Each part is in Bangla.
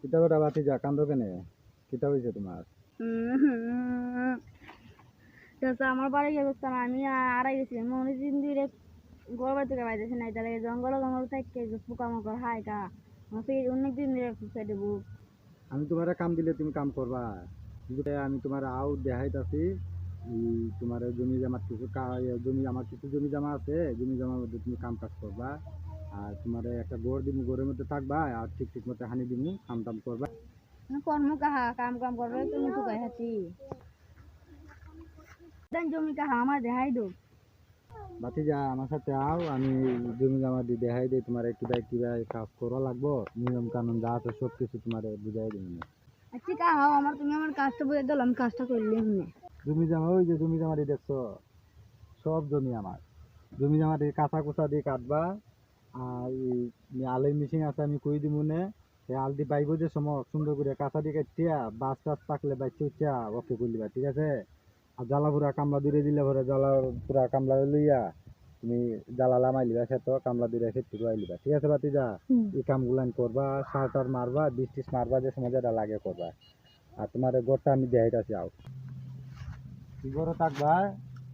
কিতাবটা বাতি যা কান্দ কেনে কিতাব হয়েছে তোমার? চাচা আমার বাড়ি গেছে না, আমি আড়াই গেছি অনেকদিন ধরে গরমের থেকে বাইরেছি না, তাহলে জঙ্গল জঙ্গল থেকে পোকামাকড় হাই কা অনেকদিন ধরে ফুসে দেবো। আমি তোমার কাম দিলে তুমি কাম করবা? আমি তোমার আউ দেখাইতাছি তোমার জমি জমা কিছু জমি আমার কিছু জমি জমা আছে, জমি জমার মধ্যে তুমি কাম কাজ করবা। আর তোমার একটা গোড় দিমু, গোড়ের মধ্যে থাকবা আর ঠিক ঠিক মতো হানি দিমু, কাম টাম করবা। কর্ম কাহা কাম কাম করবে তুমি টুকাই হাতি জমি কাহা আমার দেখাই দো। বাতি যা আমার সাথে আও, আমি জমি জমা দিয়ে দেখাই দিই তোমার কিবা কিবা কাজ করা লাগবো, নিয়ম কানুন যা আছে সব কিছু তোমার বুঝাই দিই। আচ্ছা কাহাও আমার, তুমি আমার কাজটা বুঝে দিলাম, আমি কাজটা করলে হুনে জমি জমা ওই যে জমি জমা দিয়ে দেখছো, সব জমি আমার। জমি জমা দিয়ে কাঁচা কুচা দিয়ে কাটবা। আর আলের মেশিন আছে, আমি কই দিব নে আল দি পাইব যে সময় সুন্দর করে কাঁচা দিয়ে কাটিয়া বাস টাস থাকলে বাইচে উঠা ওকে করলিবা, ঠিক আছে? আর জ্বালা পুরা কামলা দূরে দিলে ভরে জ্বালা পুরা কামলা লইয়া তুমি জ্বালা লামাই লিবা, সে তো কামলা দূরে খেতে লিবা, ঠিক আছে? বাতি যা এই কামগুলান করবা, সার টার মারবা, বিষ টিস মারবা, যে সময় যেটা লাগে করবা। আর তোমার ঘরটা আমি দেখাইতাছি আও, ঘরে থাকবা,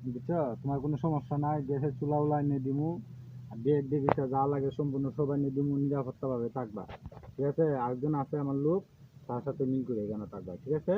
বুঝছো? তোমার কোনো সমস্যা নাই, গ্যাসের চুলা উলা এনে দিমু। আর ডেক ডেকিটা যা লাগে সম্পূর্ণ সবাই নিয়ে দিমু, নিরাপত্তা ভাবে থাকবা, ঠিক আছে? আরেকজন আছে আমার লোক, তার সাথে মিল করে এখানে থাকবা, ঠিক আছে?